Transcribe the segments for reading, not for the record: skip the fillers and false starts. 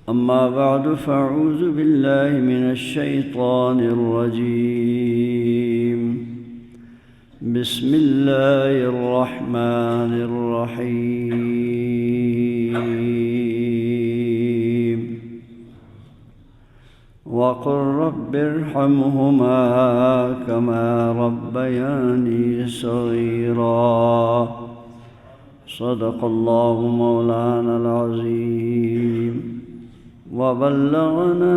أما بعد فأعوذ بالله من الشيطان الرجيم. بسم الله الرحمن الرحيم. وقل رب ارحمهما كما ربياني صغيرا. صدق الله مولانا العظيم. وبلغنا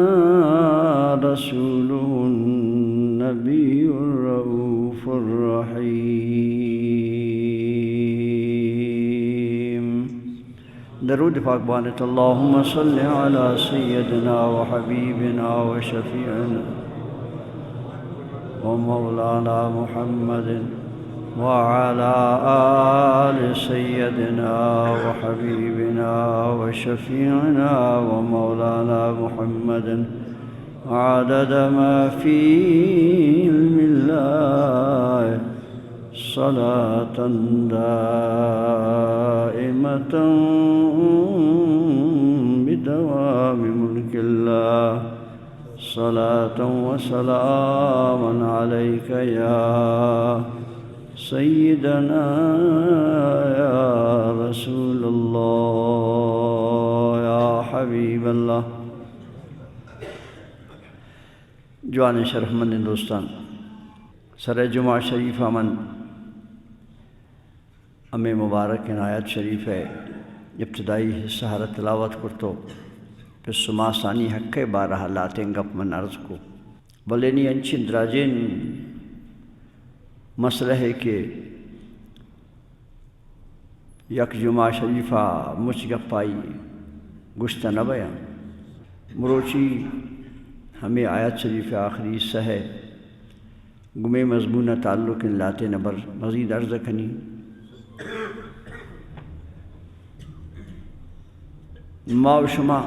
رسوله النبي الرؤوف الرحيم. درود پاک بانت اللہم صل علی سیدنا وحبیبنا وشفیعنا ومولانا محمد وعلى آل سيدنا وحبيبنا وشفيعنا ومولانا محمد عدد ما في علم الله صلاة دائمة بدوام ملك الله. صلاة وسلاما عليك يا سیدنا یا رسول اللہ یا حبیب اللہ. جوان شرف مند ہندوستان سر جمعہ شریف امن امی مبارک آیت شریف ہے. ابتدائی حصہ تلاوت کرتو پھر سما ثانی حق بارہ لاتیں گپ من عرض کو بلینی انچین دراجین مسئلہ ہے کہ یک جمعہ شریفہ مچ گپ پائی گشتہ نہ بیان مروچی ہمیں آیت شریف آخری حصہ ہے گمے مضمون تعلق ان لاتے نبر مزید عرض کنی. ما و شما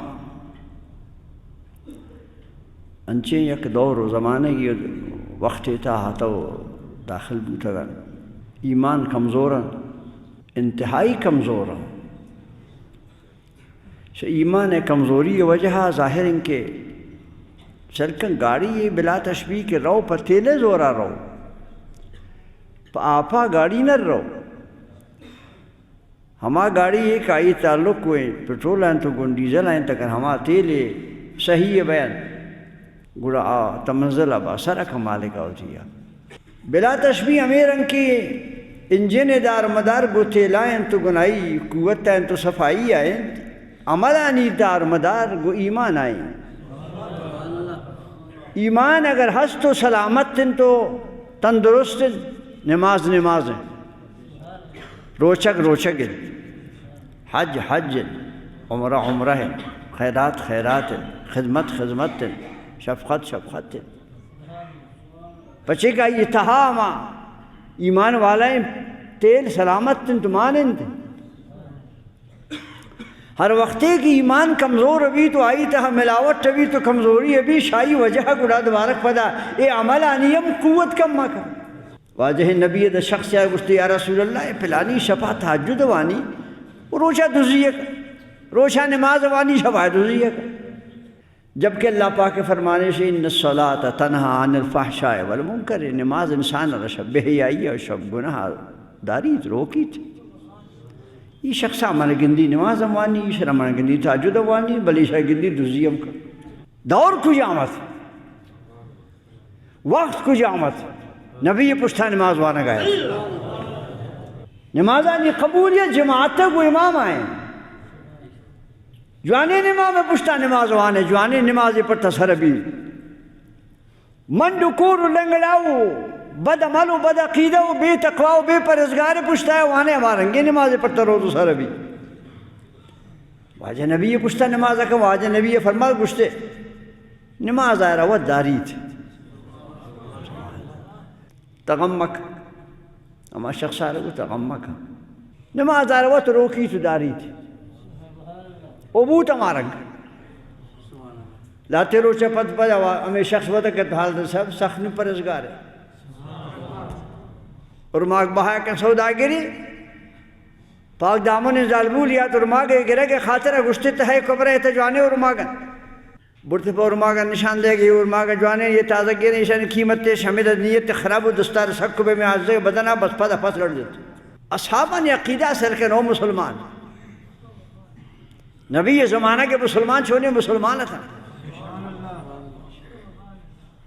انچے یک دور و زمانے کی وقت تا تو داخل بوتگان ایمان کمزورا انتہائی کمزورا. ایمان کمزوری وجہ ظاہر ان کے چلکن گاڑی یہ بلا تشبیہ کے رو پر تیلے زورا رو پا آپا گاڑی نہ رو. ہما گاڑی ایک آئی تعلق ہوئے پیٹرول آئیں تو گن ڈیزل آئیں تکن ہما تیلے صحیح بیان گڑا تمنزل اب اثر کمالے کا ہوتی ہے بلا تشبیہ امیر ان کی انجن دار مدار گو تیلائیں تو گنائی قوت آئیں تو صفائی آئیں عمل آنی دار مدار گو ایمان آئیں. ایمان اگر ہست تو سلامت تن تو تندرست نماز نماز روچک روچک حج حج عمرہ عمرہ خیرات خیرات خدمت خدمت شفقت شفقت. بچے کا یہ تہاما ایمان والائیں تیل سلامت تن تمانن تن ہر وقتے کی ایمان کمزور ابھی تو آئی تہا ملاوٹ ابھی تو کمزوری ابھی شائی وجہ گڑا دوبارک پدا اے عمل آنیم قوت کم مکا. واجہ نبی دا شخص یا گشتے یا رسول اللہ پلانی شفا تحجد وانی روچہ دزیک روچہ نماز وانی شفا دزیک. جبکہ اللہ پاک فرمانے سے ان الصلاۃ تنہا عن الفحشاء والمنکر نماز انسان رشب بہیائی اور شب گناہ داری روکی تھی. یہ شخص ہمارے گندی نماز اموانی شر ہمارے گندی تحجد اموانی بلی شاہ گندی دزیم کا دور کو جامت وقت کو جامت نبی پشتہ نماز وانا گئے نماز آنی قبولیت جماعت کو امام آئیں جوانے نماز پشتہ نماز وانے جوانے نماز پر تصربی من دکور لنگلاو بد عملو بد عقیدہ و بے تقوی و بے پرہیزگار پشتہ ہے وانے ہمارنگے نماز پر تروز سربی. واجہ نبی پشتہ نماز کا واجہ نبی فرمال گشتے نماز آئے رہا وہ داری تھی تغمک اما شخص آ رہا وہ تغمک نماز آ رہا وہ تو روکی تو داری تھی عبوت ہمارنگ لاتے روچہ پت پدا ہمیں شخص بتا کہ حال در صاحب سخت نہیں پرہیزگار ہے اور ماک بہا کہ سوداگری پاک دامن ظالمو لیا تو رماگے گرے کے خاطر گشتت ہے قبر تجوانے اور رماگن بڑھتے پر رماگن نشان دے گی رماگن جوانے یہ تازہ گیرے نشان قیمت شمید نیت خراب و دستار سکو بے میں عزے بدنہ بس پدہ پس لڑ دیتے اصحابان عقیدہ سرکن او مسلمان نبی یہ زمانہ کے مسلمان چھونے مسلمان تھا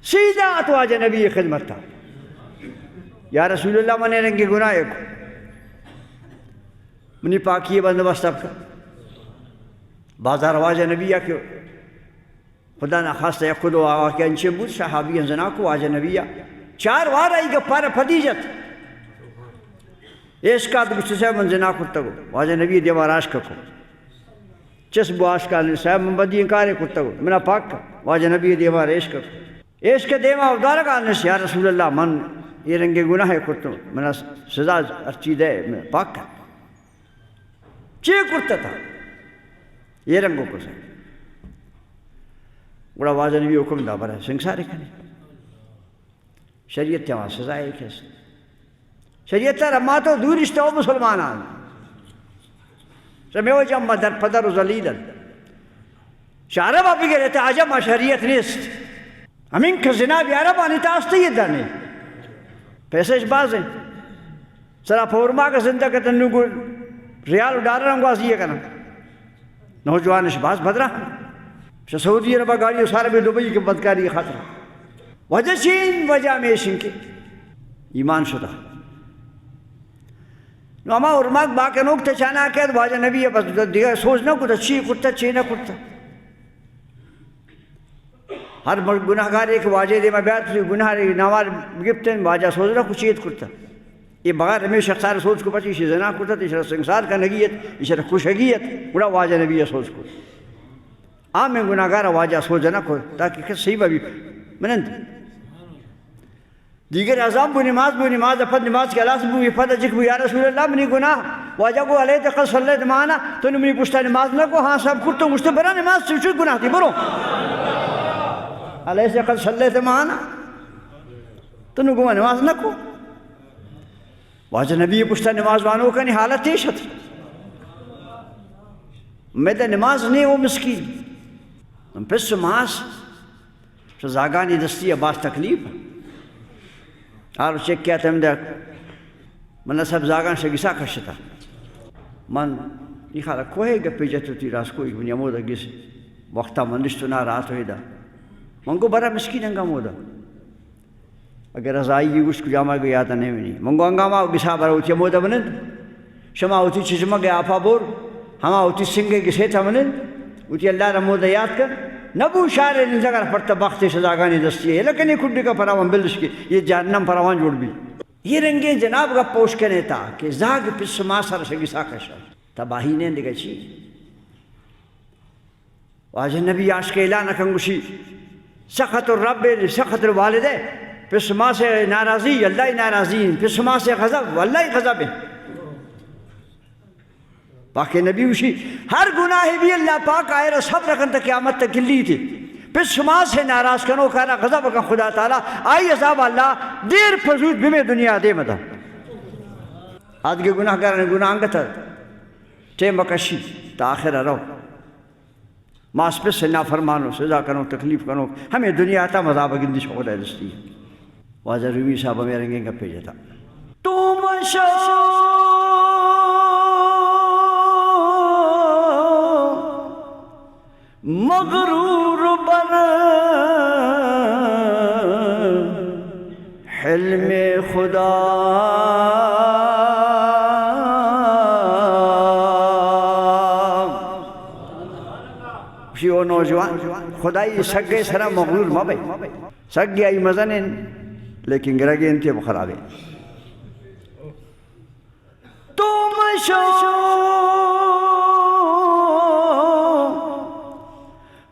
سیدھا تو آج نبی خدمت تھا یا رسول اللہ منے رنگی گناہ کو منی پاکی بندوبست اب کا بازار واجہ نبی کیوں خدا نخواستہ یا خود و آقا کے انچے بود صحابی انزنا کو واجہ نبی 4 وار آئی گا پارا پدیجت ایشکا تو بچے صاحب انزنا کرتا گو واجہ نبی دیوار آشکا کو چس بو آشکا صاحب من بدی انکارے کرتا گو منا پاک کا واجہ نبی دیوار ایشکا کو ایشکا دیوار افدارا کا انس یا رسول اللہ من یہ رنگے گناہ کرتا ہوں منا سزا ارچی دے پاک کا چی کرتا تھا یہ رنگوں کو سا بڑا واضح نبی حکم دا برا سنگسارے کھنے شریعت تیوہاں سزائے کیسے شریعت تیرا ما تو دور اشتاو مسلمان آن سمیو جمع در پدر و ذلیلن شعرب آپی گئے رہتے عجم شریعت نیست ہمیں کہ زنا بھی عرب آنی تاستے یہ درنے پیسے اس باز ہیں سرا پورما کا زندہ کا تنو کو ریال اڈار رہا ہوں گا یہ کرنا نوجوان اشباز بدرہ سعودی عربہ گاڑی سارے بھی دبئی کے بدکاری خطرہ وجہ چین وجہ میں شنکے ایمان شدہ نو اما ارماک باقی نوکتا چانا کہت واجہ نبی ہے بس دیگر سوچنا کتا چی کرتا چی نہ کرتا ہر گناہگار ایک واجہ دے میں بیعت گناہ نوار گفتے ہیں واجہ سوچنا کچھ چیت کرتا یہ بغیر ہمیشہ سارے سوچ کو پچی اسے زنا کرتا تھا اسے سنگسار کا نگیت اسے خوشگیت بڑا واجہ نبی ہے سوچ کو عام میں گناہگار واجہ سوچ نہ کو تاکہ کس صحیح بھی منند دیگر عذاب بو نماز افد نماز کے اللہ سے بو افد جک بو یا رسول اللہ منی گناہ واجہ کو علیہ تقل صلی اللہ مانا تو نے منی پوچھتا نماز نہ کو ہاں سب کرتا ہوں مجھتے برا نماز سے چوئی گناہ تھی برو علیہ تقل صلی اللہ مانا تو نے گناہ نماز نہ کو واجہ نبی پوچھتا نماز وانوں کا نہیں حالت تیشت میں دے نماز نہیں وہ مسکین پس ماس زاگانی دستی باس تکلیف آر چیک کیا تھا من سب زاگان سے گسا کشتا من یہ خالا کوئے گپی جتو تی راس کوئی بنیا مودا گس وقتا مندشتو نا رات ہوئی دا من کو برا مسکین انگا مودا اگر رضائی یہ گوشت کو جامع گیا تا نہیں منی من کو انگا ما گسا برا ہوتی مودا منند شما ہوتی چیزمہ گیا آفا بور ہما ہوتی سنگے گسے تھا منند ہوتی اللہ را مودا یاد کر نبو شارے نزگر پڑتا بختی سزاگانی دستی ہے لیکن یہ کھڑی کا پراوان بلدش کی یہ جہنم پراوان جوڑ بھی یہ رنگیں جناب کا پوش کنے تا کہ زاگ پس ما سر سے گسا کشا تباہی نے دیکھا چی واجہ نبی عاشق اعلان کنگوشی سخط الرب سخط الوالدے پس ما سے ناراضی اللہ ناراضی پس ما سے غضب اللہ غضب ہے باقی نبی وشی ہر گناہ بھی اللہ پاک آئے رہا سب رکھن تک قیامت تک گلی تھی پھر شما سے ناراض کنو کہنا غضب کا خدا تعالیٰ آئی عذاب اللہ دیر فضود بمیں دنیا دے مدہ آدھ کے گناہ کرنے گناہ انگتا ٹیم کشی تا آخر رو ماس پس سے نافرمانو سزا کنو تکلیف کنو ہمیں دنیا آتا مذاب گندی شغل ہے دستی واضح رومی صاحب ہمیں رنگیں گا پیجا تھا تم مغرور بن حلم خدا وہ نوجوان خدای سگے سرا مغرور مبے سگے آئی مزنن لیکن گرگے انتے بخرابے تم شو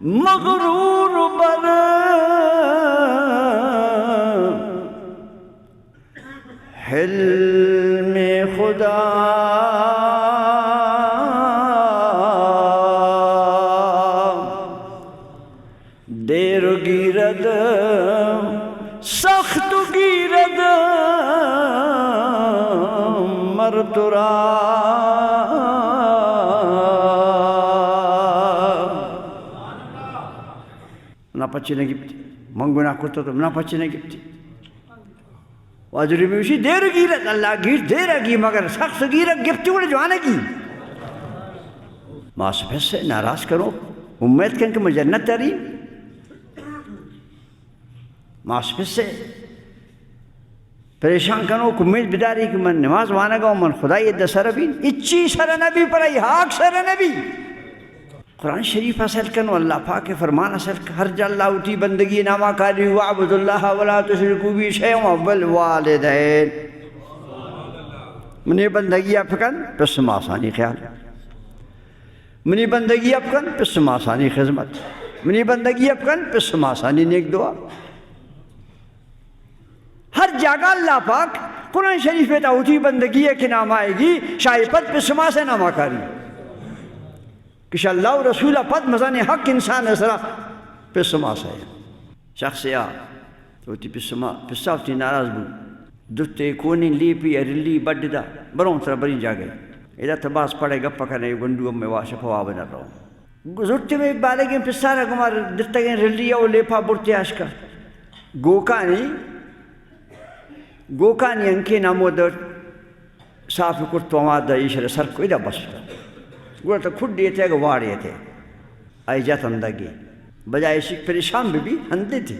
مغرور بن حلم خدا دیر گیرد سخت گیرد مرترا na pachine gipti manguna kutta to na pachine gipti wajri bishi der gira Allah gir der gi magar shakhs gira gipti wala jwana gi ما بس ناراض کرو امید کریں کہ میں جنت تاری ماسپس سے پریشان کرو امید بیداری کہ من نماز وانا گا من خدای د سر بھی اچھی سر نبی پر حق سر نبی قرآن شریف اصل کرو اللہ پاک فرمان اصل ہر جا اللہ اٹھی بندگی نامہ کاری وعبد اللہ ولا تشرکوا به شیئا وبالوالدین منی بندگی اپکن پس آسانی خیال منی بندگی اپکن پس آسانی خدمت منی بندگی اپکن پس آسانی نیک دعا ہر جگہ اللہ پاک قرآن شریف میں تاوتی بندگی ہے کہ نام آئے گی شاہی پت پسما سے نامہ کاری کہ اللہ و رسولہ پت مزان حق انسان اسرا پسما سے شخص یا توتی پسا ہوتی ناراض بو دتے کونی لی پی ارلی بڑھ دا برون سر بری جا گئے ادھا تباس پڑے گا پکنے گنڈو میں واشف ہوا بنا رہا ہوں گزرتے میں بالے گئے پسارا گمار دتا گئے رلی او لیپا بڑھتے آشکا گوکانی انکے نامو در صافی کرتو آماد دا ایشر سر کو ادھا بس گوڑا تا کھڑ دیتے گا وار دیتے آئی جات اندگی بجائے شک پریشان بھی ہندے تھے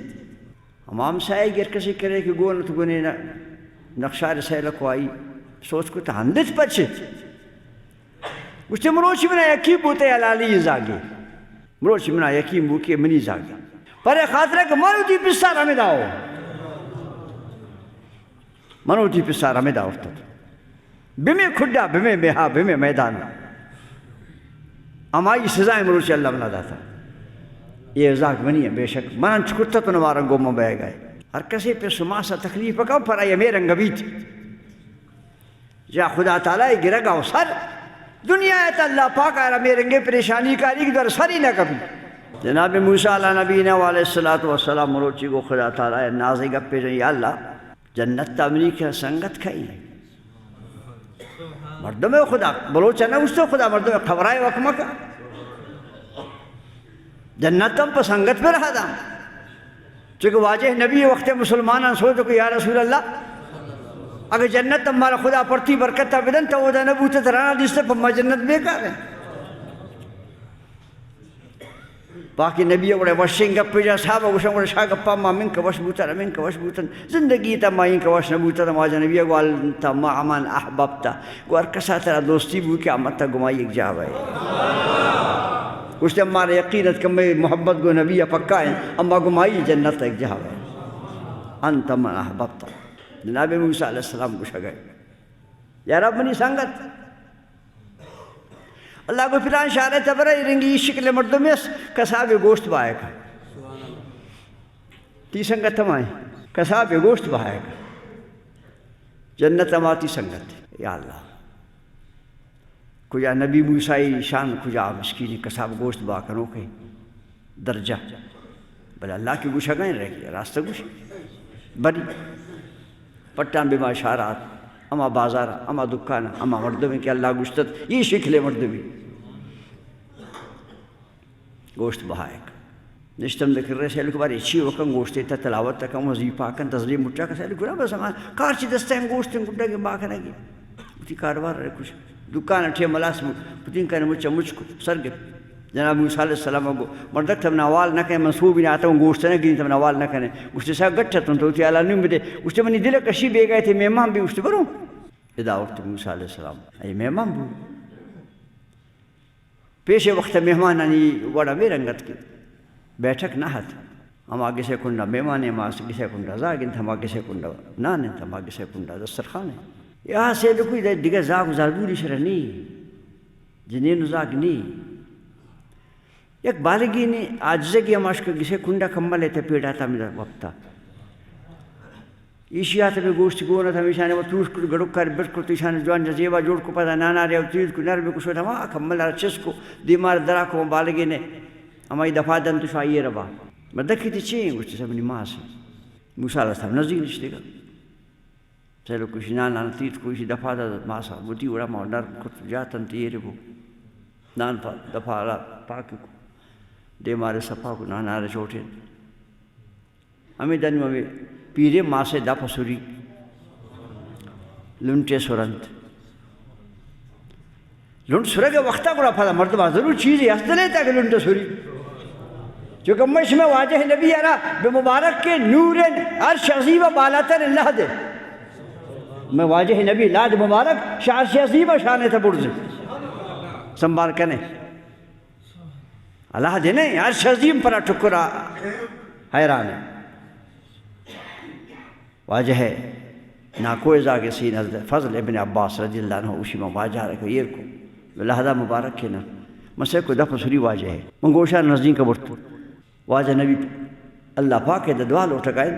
امام سائے گر کسی کرے کہ گونا تو گونے نقشار سیلہ کو آئی سوچ کو تا ہندے تھے پچھے گوشتے مروچی منا یقین بوتے علالی زاگے مروچی منا یقین بوکے منی زاگے پر خاطرہ کہ منو تی پسار ہمیں داؤ منو تی پسار ہمیں داؤ بمیں کھڈا بمیں بیہا بمیں میدان امائی سزائیں مروچی اللہ بنا داتا یہ ازاق بنی ہے بے شک منن چکتا تو نوارا گومہ بے گئے ہر کسی پہ سماسا تکلیف پکاو پر آئے میرے رنگبیت جا خدا تعالیٰ گرہ گاو سر دنیا ہے تو اللہ پاک آرہ میرے رنگے پریشانی کاری کی در سری نہ کبھی جناب موسیٰ علیہ نبینا علیہ السلام مروچی کو خدا تعالیٰ نازی گپے جو یا اللہ جنت تامنی کا سنگت کھائی مردم خدا بلوچہ نہ اس تو خدا مردم خبرائے وقمہ کا جنت تم پر سنگت پر رہا دا چونکہ واجہ نبی وقت مسلمانان سوچو کہ یا رسول اللہ اگر جنت تم مارا خدا پرتی برکت تا بدن تا ودا نبوتا ترانا دیستے پا جنت بیکار ہے باقی نبی وڑے وشنگ گپ جا صحابہ وشنگ وڑے شاہ گپا ما من کا وش بوتا من کا وش بوتا زندگی تا ما ان کا وش نبوتا تا ماجا نبی اگوال تا ما امان احبابتا گوار کسا ترا دوستی بو کہ آمد تا گمائی ایک جاوائے اس نے ہمارا یقینت کہ میں محبت کو نبی پکا ہے اما گمائی جنت ایک جاوائے انت من احبابتا جناب موسیٰ علیہ السلام کو شگئے یا رب منی سنگت اللہ کو پھران شارع تبرہ رنگی شکل مردوں میں کساب گوشت بہائے گا تی سنگت ہم آئیں کساب گوشت بہائے گا جنت ہماتی سنگت یا اللہ کجا نبی موسیٰ شان کجا مسکینی کساب گوشت بہا کرو کہیں درجہ بلے اللہ کی گوشہ گئیں رہ گیا راستہ گوشہ بری پٹان بما اشارات اما بازار اما دکان اما مردوں میں کہ اللہ گوشتت یہ شکل مردوں میں گوشت بہائے گا نشتم دکر رہے سیلو کے بارے اچھی وقت گوشتے تا تلاوت تکا وظیفہ کن تظلیم مٹا کا سیلو کرا بس ہمان کار چی دستا ہے گوشتے گھٹا کے باکھا نگی اتی کاروار رہے کچھ دکان اٹھے ملاس پتین کہنے مچا مجھ کو سر گئے جناب موسیٰ علیہ السلام کو مردک تم نوال نہ کہیں منصوب نہ آتا ہوں گوشت نہ گرین تم نوال نہ کہیں اس نے سا گٹھا تم تو اللہ نہیں مدے اس نے منی دل کشی بے گئے تھے مہمان بھی اس نے بروں ادا وقت موسیٰ علیہ السلام اے مہمان بھی پیش وقت مہمان آنی وڑا میں رنگت کی بیٹھک نہ ہاتھ ہم آگے سے کنڈا مہمان ہے ہم آگے سے کنڈا زاگن ہم آگے سے کنڈا نان ہے ہم آگے سے کنڈا دسترخوان ہے یہاں سے کوئی دیگر زاگ زاربوری شرح نہیں جنین زاگ نہیں یک بالگی نے آجزے کی ہماش کا گسے کنڈا کمبل لیتے پیڑا تھا میرا وقتا ایشیا تھا میں گوشت گونا تھا میشانے وہ توش کو گڑک کر بٹ کو تیشانے جوان جزیبا جوڑ کو پتا نانا رہے تیز کو نرمی کو شوٹا وہاں کمبل رہا چس کو دیمار درا کو بالگی نے ہماری دفعہ دن تو شاہیے ربا میں دکھی تھی چین گوشت سب نماں سے موسیٰ علیہ السلام نزدیک نشتے گا سیلو کچھ نانا تیت کوئی دفعہ دا ماسا بوتی وڑا ماں نر کو جاتن تیرے وہ نان دفعہ پاک کو دے مارے صفا کو نارے چوٹے ہمیں دن میں پیرے ماں سے دا پسوری لنٹے سورنت لنٹ سورے کے وقتہ کو رفا دا مرتبہ ضرور چیز ہے حسد لیتا کہ لنٹ سوری چونکہ مش میں واجہ نبی آرہ بے مبارک کے نور عرش عظیمہ بالاتر اللہ دے میں واجہ نبی لاد مبارک عرش عظیمہ شانے تھا برز سنبار کنے اللہ دے نہیں عرش عظیم پر ٹکرا حیران ہے واجہ ہے ناکوئے زاگے سین حضرت فضل ابن عباس رضی اللہ عنہ اسی میں واجہ رکھو یہ کو لہذا مبارک کے نا مسئلہ کو دفع سوری واجہ ہے منگوشہ نزدین کا برت واجہ نبی اللہ پاک ہے دعا لو ٹکائیں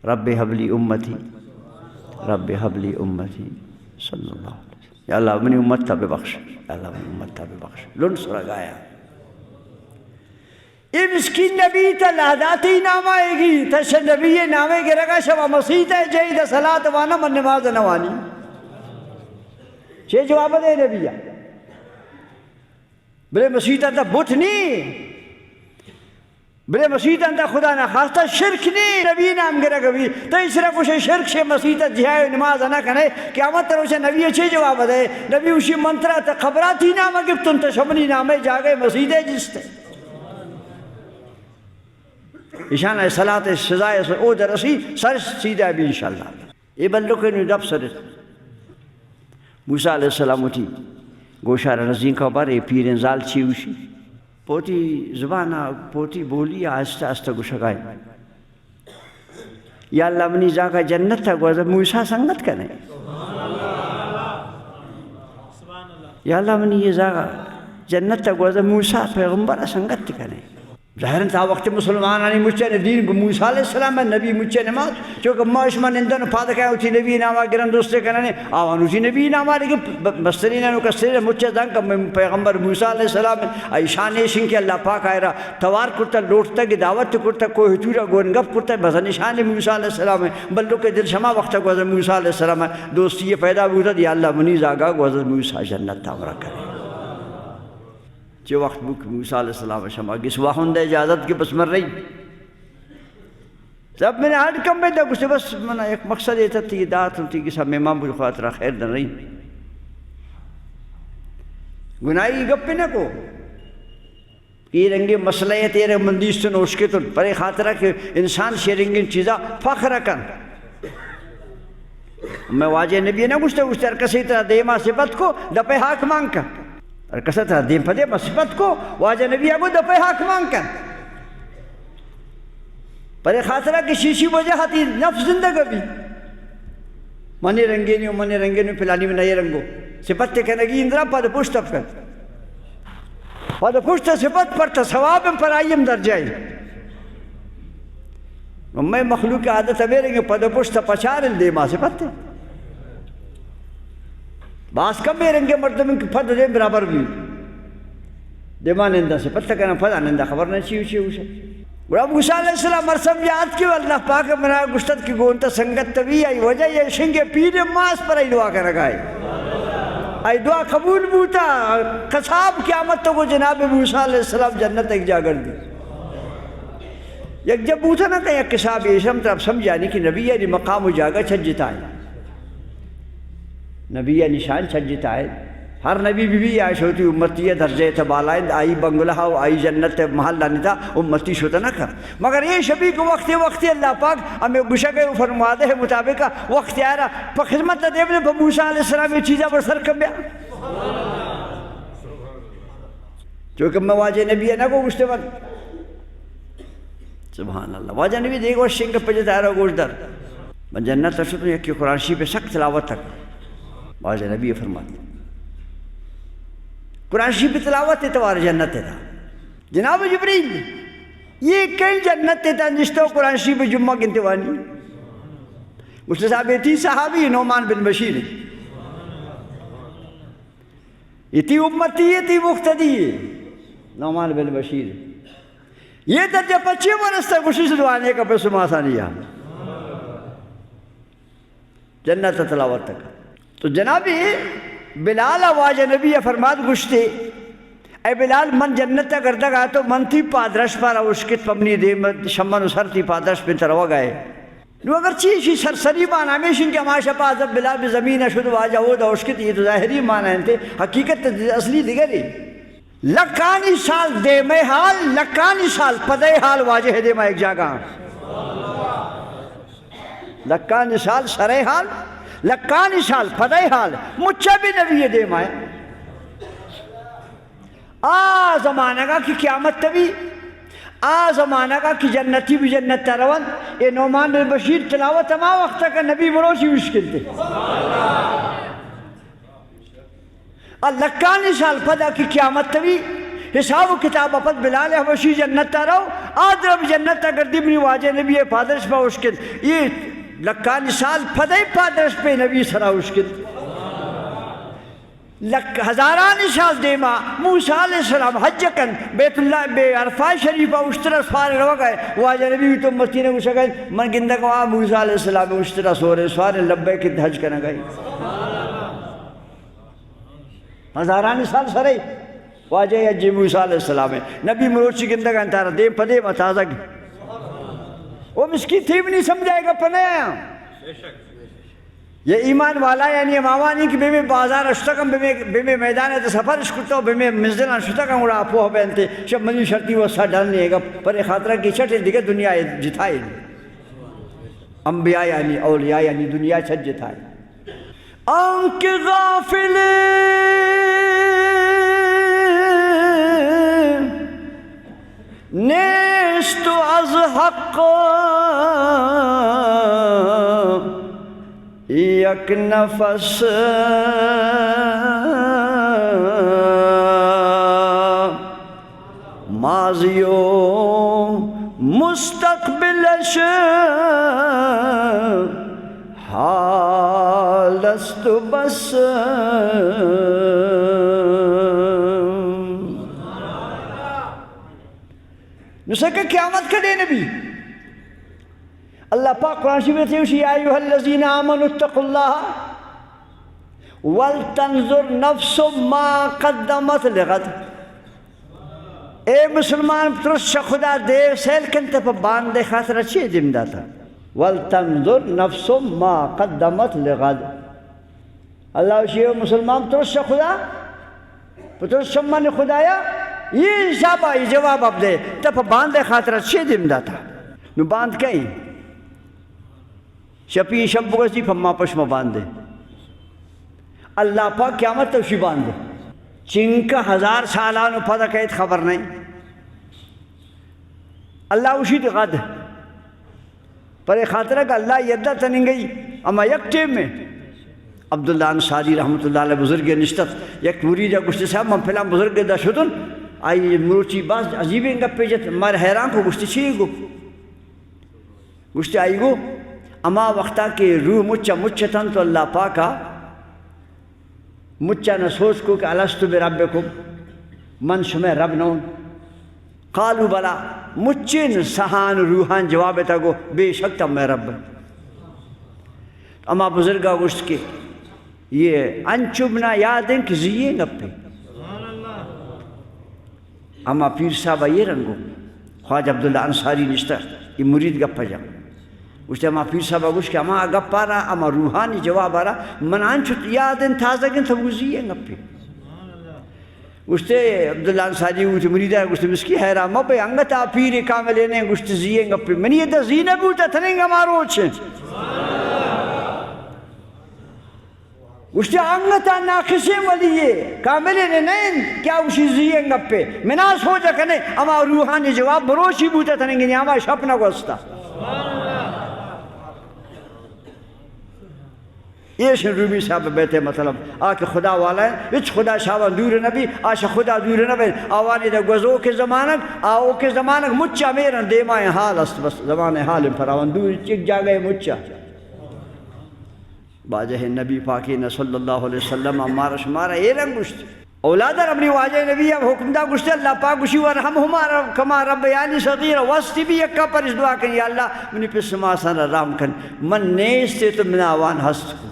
رب حبلی امتی رب حبلی امتی صلی اللہ علیہ وسلم یا اللہ منی امت تا بے بخش یا اللہ منی امت تا بے بخش لن سورہ گایا یہ مسکین نبی تا لہداتی نام آئے گی تا نبی نامے کے رگا شبہ مسیح تا جہید صلاة وانا من نماز نوانی چھے جواب دے نبی بلے مسیح تا بت نہیں بلے مسیح تا خدا نہ خواستہ شرک نہیں نبی نام کے رگا بھی تا اس رہا کچھ شرک سے مسیح تا جہائی نماز نہ کنے قیامت تر اسے نبی چھے جواب دے نبی اسی منترہ تا خبراتی نامہ گفتن تا شبنی نامے جاگئے مسیح دے جس تے اشانہ صلاة سزائے سے او درسی سر سیدھا بھی انشاءاللہ یہ بندوں کے نو دب سر موسیٰ علیہ السلام اٹھی گوشار نزدین کا بارے پیر انزال چھی اوشی پوتی زبانہ پوتی بولی آہستہ آہستہ گوشگائے یا اللہ منی زاگا جنت تھا گوزا موسیٰ سنگت کرنے یا اللہ منی یہ زاگا جنت تھا گوزا موسیٰ پیغمبر سنگت کرنے ظاہراً تا وقت مسلمان آنی مجھے نے دین کو موسیٰ علیہ السلام ہے نبی مجھے نماز چونکہ معاشمان اندن پادہ کہا ہوتی نبی نامہ گرن دوستے کرنے آوان ہوتی نبی نامہ لیکن مسترین انہوں کا سرے مجھے دن کہ پیغمبر موسیٰ علیہ السلام ایشان ایشن کے اللہ پاک آئے رہا توار کرتا لوٹتا کی دعوت کرتا کوئی حجورہ گونگف کرتا بزن ایشان موسیٰ علیہ السلام ہے بلو کے دل شما وقت کو حضرت موسیٰ علیہ السلام ہے دوستی یہ پیدا ہوتا یا اللہ منیز آگا کو حضرت موسیٰ جنت تامرہ کرے جو وقت موسیٰ علیہ السلام شما کس واہن دے اجازت کی بس مر رہی جب میں نے ہر کم میں دے کچھ بس منہ ایک مقصد یہ تھی دعات ہوتی کہ سب امام بل خاطرہ خیر دن رہی گناہی گپ نہ کو یہ رنگی مسئلہ ہے تیرے مندیس تو نوش کے تو پرے خاطرہ کہ انسان شیرنگی چیزا فخر کن میں واجہ نبی نہ گشتے گشتے کسی طرح دیما صفت کو دپے حاک مانگ کر اور کسا طرح دیم پدے مصفت کو واجہ نبی آگو دفعہ حق مانگ کر پر خاطرہ کی شیشی وجہ ہاتی نفس زندگی بھی منی رنگینیو پلانی میں نئے رنگو صفت تے کہنگی اندرا پد پشت کر پد پشت صفت پر تصواب پر آئیم در جائے میں مخلوق عادت میرے گے پد پشت پچار دیما صفت تے باس کم میں رنگے مردم کی پھد دے برابر بھی دیمان اندہ سے پتہ کہنا پھد آنندہ خبر نہیں چیو اسے اور اب موسیٰ علیہ السلام مرسم یاد کیوں اللہ پاک منع گشتت کی گونتا سنگت طبیعی آئی وجہ یہ شنگے پیر ماس پر آئی دعا کر رکھائی آئی دعا قبول بوتا قصاب قیامت تو کو جناب موسیٰ علیہ السلام جنت ایک جاگر دی یک جب بوتا نا کہ یک قصاب ایشم طرف سمجھانی کہ نبی یعنی مقام و جاگا چھجتا ہے نبی نشان چھجتا ہے ہر نبی بھی آئیش ہوتی امتی درجہ تبالائند آئی بنگلہ و آئی جنت محل لانتا امتی شوتا نہ کر مگر یہ شبی کو وقت اللہ پاک ہمیں گشک فرمادے ہے مطابق وقت آئے رہا پا خدمت دیونے پا موسیٰ علیہ السلام یہ چیزیں برسر کم بیا چونکہ میں واجہ نبی ہے نا کو گشتے وقت سبحان اللہ واجہ نبی دیکھو شنگ پجت آئے رہا گوش در میں جنت ترشتوں یک کی قرآن شی پہ سخت تلاوت تک واجہ نبی فرماتے قرآن شریف پہ تلاوت اتوار جنت تھا جناب جبریل یہ کئی جنت تھا جشتو قرآن شریف جمعہ کی انتوانی مجھتے صاحب یہ تھی صحابی نعمان بن بشیر یہ تھی امتی یہ تھی مقتدی نعمان بن بشیر یہ درجہ 25 برس تک خوشی سے دعانے کا پس آسانیہ جنت تلاوت تک تو جنابی بلال واجہ نبی فرماد گشتے اے بلال من جنت گردہ گا تو من تھی پادرش پارا اشکت پمنی دے شمن سر تھی پادرش پہ تروا گئے نو اگر چیشی سرسری معنی ہمیشن کہ ماشا پازب بلال بزمین شد واجہ ہو دا اشکت یہ تو ظاہری معنی انتے حقیقت اصلی دیگری لکانی سال دے میں حال لکانی سال پدے حال واجہ دے میں ایک جاگا لکانی سال سرے حال لکانی سال پدے حال مجھے بھی نبی دے میں زمانہ کا کی قیامت تبھی زمانہ کا کی جنتی بھی جنت تروان اے نعمان بن بشیر تلاوت ما وقت کا نبی مروشی مشکل تھے لکانی سال پدا کی قیامت تبھی حساب و کتاب اپت بلال حبشی جنت ترو آدرب جنت گردی بنی واجہ نبی پادرش پا اشکل یہ لکانی سال پدائی پادرش پہ نبی سرا اشکل ہزارانی سال دیما موسیٰ علیہ السلام حج کن بیت اللہ بے عرفہ شریفہ اشترہ سوارے رو گئے واجہ نبی تو مستی نے گوشا گئے من گندہ کو موسیٰ علیہ السلام اشترہ سوارے لبے کی حج کرنا گئی ہزارانی سال سرے واجہ حجی موسیٰ علیہ السلام ہے نبی مروچی گندہ کا انتارا دیم پدے متازہ گئی وہ مسکی تھی بھی نہیں سمجھائے گا پنے آیا یہ ایمان والا یعنی امامانی کی بے میں بازار اشتکم بے میں میدان ہے سفر اشکتا ہو بے میں مزدن اشتکم اڑا پوہ بینتے شب منی شرطی وہ سا ڈالنے گا پر خاطرہ کی چھٹے دیکھے دنیا جتائے انبیاء یعنی اولیاء یعنی دنیا چھت جتائے آنکھ غافل نیست از حق یک نفس ماضی و مستقبلش حال است بس نسکہ قیامت کا دے نبی اللہ پاک قرآن شریف میں تھے یا ایھا الذین آمنوا اتقوا اللہ ولتنظر نفس ما قدمت لغد اے مسلمان ترش خدا دے سیل کنتے پا باندے خاطر اچھی دم داتا ولتنظر نفس ما قدمت لغد اللہ شیئے مسلمان ترش خدا ترش من خدایا یہ جواب اب دے تب باندے خاطر اچھی دم داتا نو باند کہیں شپی شب بگزی پھما پشم باندے اللہ پاک قیامت توشی باندے چنکہ 1000 سالانو پدا کہت خبر نہیں اللہ اوشی دی غد پر خاطرہ کہ اللہ یدہ تنیں گئی اما یک ٹیم میں عبداللہ انصاری رحمت اللہ علیہ بزرگ نشتت یک مرید گشت صاحب من پھلان بزرگ دا شدن آئی مروچی باز عجیبیں گا پیجت مار حیران کو گشت چھے گو گشت آئی گو اما وقتا کہ روح مچا تن تو اللہ پاکا مچا نہ سوچ کو کہ الستو بربکم من شمع رب نون قالو بلا مچن سہان روحان جواب تا گو بے شک تب میں رب اما بزرگا گشت کے یہ انچبنا یادیں کہ زیئے گپے اما پیر صاحبہ یہ رنگو خواجہ عبداللہ انصاری نشتہ یہ مرید گپا جا گوشتے اما پیر صاحبہ گوشت کہ اما گپ آ رہا اما روحانی جواب آ رہا من آنچت یادن تازہ گن تب گزیئے گپے گوشتے عبداللہ انصاری گوشتے مریدہ گوشتے مسکی حیران مبے انگتا پیر کاملے نے گوشتے زیئے گپے منی یہ دا زینہ بوتا تھننگا ماروچ گوشتے انگتا ناقصیں ولیے کاملے نے نہیں کیا اسی زیئے گپے مناس ہو جا کنے اما روحانی جواب بروشی بوتا تھننگی نہیں اما شپنا گوستا یہ شن رومی صاحب بیتے مطلب آکے خدا والا ہے اچھ خدا شاوان دور نبی آشا خدا دور نبی آوانی دا گوزو کے زمانک آو کے زمانک مچا میرن دیمائیں حال است بس زمان حال پر آوان دور چک جا گئے مچا باجہ نبی پاکین صلی اللہ علیہ وسلم ہمارا شمارا یہ رنگ گشت اولادر اپنی واجہ نبی اب حکم دا گشت اللہ پاک گشی ورحمہما کما رب یعنی صغیر وستی بھی یکا پر اس دعا کن یا اللہ منی پس ماسان رام کن من نیستے تو من آوان ہست کو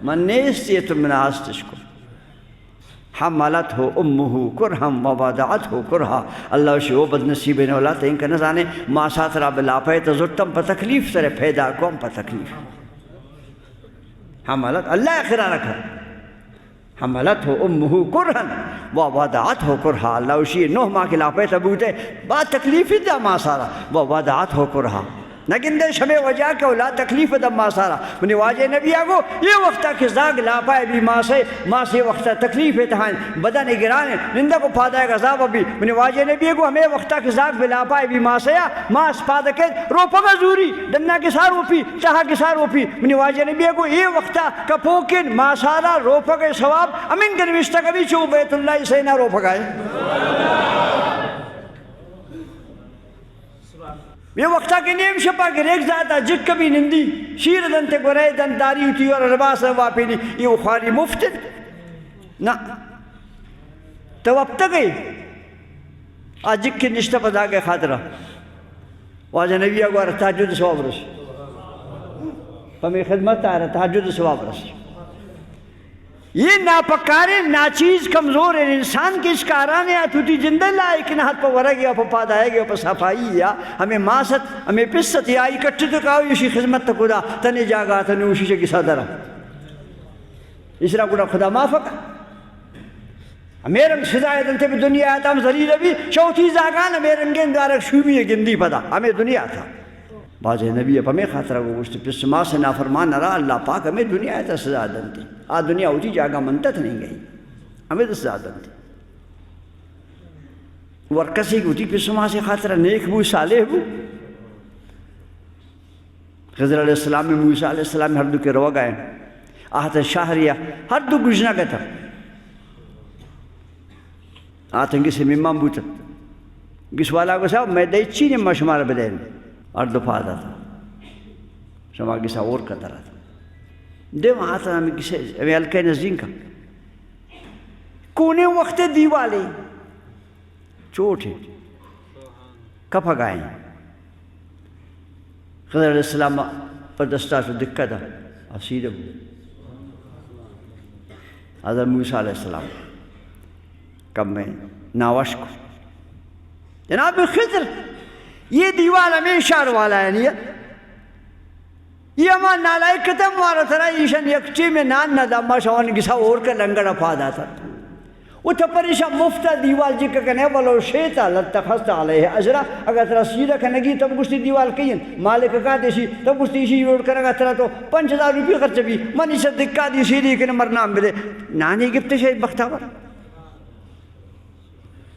من نیستی تو من آستش کو حملت ہو امہ کرہم ووضعت ہو کرہا اللہ شی او بد نصیب نولا تین کا نزانے ما ساتھ را بلاپے تزرتم پا تکلیف سرے پیدا کون پا تکلیف حملت اللہ اخرا رکھا حملت ہو امہ کرہن ووضعت ہو کرہا اللہ شی 9 ماہ کے لاپے تبوتے بات تکلیف دا ما سارا ووضعت ہو کرہا نگن دے شمع وجہ کے اولا تکلیف دا ما سارا منی واجہ نبی آگو یہ وقتا کہ زاگ لاپائے بھی ماں سے وقتا تکلیف تہائیں بدن گرانے نندہ کو پادائے گا زاب بھی منی واجہ نبی آگو ہمیں وقتا کہ زاگ لاپائے بھی ماں سے ماں سپادہ کے روپا گا زوری دنہ کے سار روپی چاہا کے سار روپی منی واجہ نبی آگو یہ وقتا کپوکن ماں سارا روپا کے ثواب امین کے نوشتہ کبھی چھو بیت اللہ سینا روپا گئے یہ وقتا کہ نیم شپا کے ریک ذاتا جک کبھی نندی شیر دن تے گرے دن داری ہوتی اور رباس واپی نہیں یہ خواری مفتد نا تو اب تک گئی آج جک کی نشتہ پدا کے خاطرہ واجہ نبی اگوار تحجد سواب رس ہمیں خدمت آ رہا تحجد سواب رس یہ ناپکارے ناچیز کمزور ہے انسان کی اس کارانے آتوتی جندہ لائے نہت پا ورگی پا پاد آئے گیا پا صفائی یا ہمیں ماست ہمیں پست یا آئی کٹی تو کہو یوشی خدمت تا خدا تنی جاگا تنی اوشی سے کسا درہ اس طرح خدا خدا مافقا ہمیں رنگ سزائے دلتے بھی دنیا آتا ہم ذلیل بھی شوتی زاگان ہمیں رنگین دارک شومی گندی پدا ہمیں دنیا تھا باز نبی اب ہمیں خاطرہ کو گوشت پس ماں سے نافرمان رہا اللہ پاک ہمیں دنیا ایتا سزا دنتی دنیا ہوتی جاگا منتت نہیں گئی ہمیں تو سزا دنتی ورکسی ہوتی پس ماں سے خاطرہ نیک بو صالح بو خضر علیہ السلام میں موسیٰ علیہ السلام ہر دو کے رو گئے آہتا شاہریہ ہر دو گجنا گتا آہتا گسی ممان بوتا گس والا کو صاحب میں دائی چینے مشمار بدین اور دفعہ آتا تھا شما کسا اور کرتا رہا تھا دے وہاں آتا ہمیں کسے ہمیں ہلکے نزدین کا کونے وقت دیوالے چوٹے کپا گائیں خضر علیہ السلام پر دستا سے دکھتا اسید ابو حضرت موسیٰ علیہ السلام کب میں ناوش کو جناب خضر یہ دیوال ہمیں شار والا ہے نہیں یہ ہمان نالائی کتم وارا تھا ایشن یکچی میں نان ندامہ شوان کسا اور کا لنگڑا پادا تھا وہ تھا پریشا مفتہ دیوال جی کا کہنے ولو شیطا لتخست علیہ اجرا اگر ترہ سیدہ کھنگی تب گشتی دیوال کہیں مالک کا دیشی تب گشتی اسی روڑ کرگا ترہ تو 5000 روپی خرچ بھی من اسے دکھا دی سیدھی کہ نمبر نام بلے نانی گفتے شاید بختاور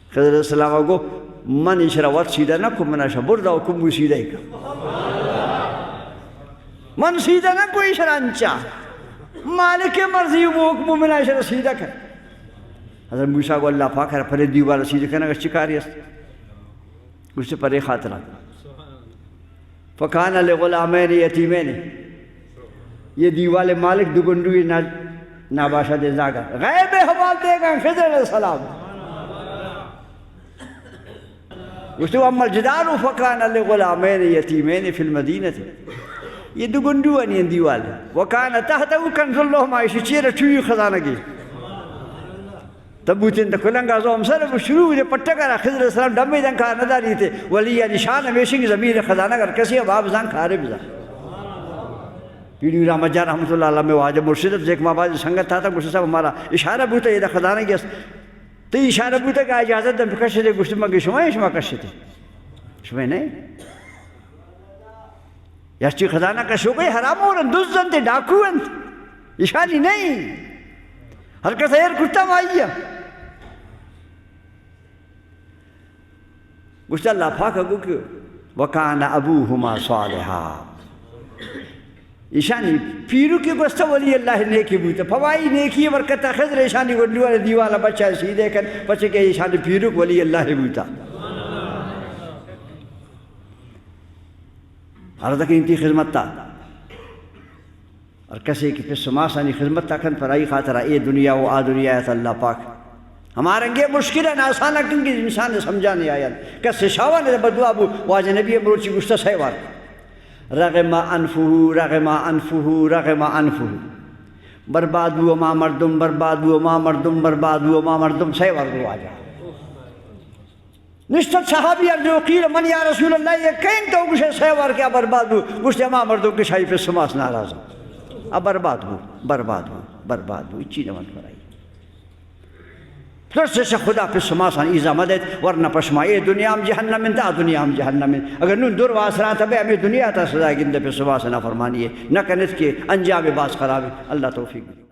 خضر علیہ السلام کو من اشراوات سیدھا نہ کو مناشا بردہ و کمو سیدھا ہی کا من سیدھا نہ کوئی اشرانچا مالک مرضی وہ حکم مناشا سیدھا کر حضرت موسیٰ کو اللہ پاک ہے پھر دیوالا سیدھا کرنا گا چکاری ہے اس سے پرے خاطرہ فکانا لغلامین یتیمین یہ دیوال مالک دگنڈوی ناباشا دے زاگا غیب حوال دے گا خضر علیہ السلام اس نے اما الجدار فکانا لغلامین یتیمین فی المدینہ تھے یہ دگنڈو ہے نہیں دیوال وکانا تحت کنز اللہ معاشی چیرہ چوئی خزانہ کی تبوتین تا کلنگا زوم سر شروع دے پٹا کرا خضر علیہ السلام ڈمی دن کھا نداری تھے ولی نشان ہمیشہ کی زمین خزانہ کر کسی اب آپ زان کھا رہے بزا پیڑی رحمت جان رحمت اللہ علیہ میں واجہ مرشدت ایک ماں باز سنگت تھا گوشت صاحب ہمارا اشارہ بوتا یہ دا خزانہ گیا تو اشارہ بوتا کہ اجازت دن کشتے دے گوشت مگی شما کشتے تھے شما نہیں یاشتی خزانہ کشو گئی حرام ہو رہا دوزن تے ڈاکو انت اشاری نہیں ہلکا سیر کتا مائیا گوشت اللہ پاک اگو کہ وَكَانَ أَبُوهُمَا صَالِحًا ایشانی پیرو کی گوشتا ولی اللہ نیکی بوتا فوائی نیکی برکتا خضر ایشانی گنڈو والا دیوالا بچہ سیدھے کر پچھے کہ ایشانی پیرو ولی اللہ بوتا ہر تک انتی خدمت تا اور کسی کی پس سماسانی خدمت تا کن پر آئی خاطرہ اے دنیا و آ دنیا ہے اللہ پاک ہمارا انگے مشکل ہے ناسانہ کنگی انسان نے سمجھا نہیں آیا کسی شاوان ہے بدو ابو واجہ نبی مروچی گشتہ سیوار رغم انفہو رغم انفہو رغم انفہو برباد ہوا ما مردم، برباد ہوا ما مردم، برباد ہوا ما مردم، صحیح ورگو آجا نشتت صحابی ارجو قیل من یا رسول اللہ یہ کہیں تو گوشے صحیح ور کیا برباد ہو، گوشتے ما مردم کے شاہی پہ سماس ناراض ہو، اب برباد ہو برباد ہو برباد ہو، اچھی نمت برائی پھر سے خدا پہ سماسان ایزا مدد ورنہ پشما اے دنیا ہم جہنم میں تا دنیا ہم جہنم میں اگر نون دور واسران تھا بے ہمیں دنیا تا سزا گندے پہ سماسنا فرمانی ہے نہ کنت کے انجام باز خراب ہے۔ اللہ توفیق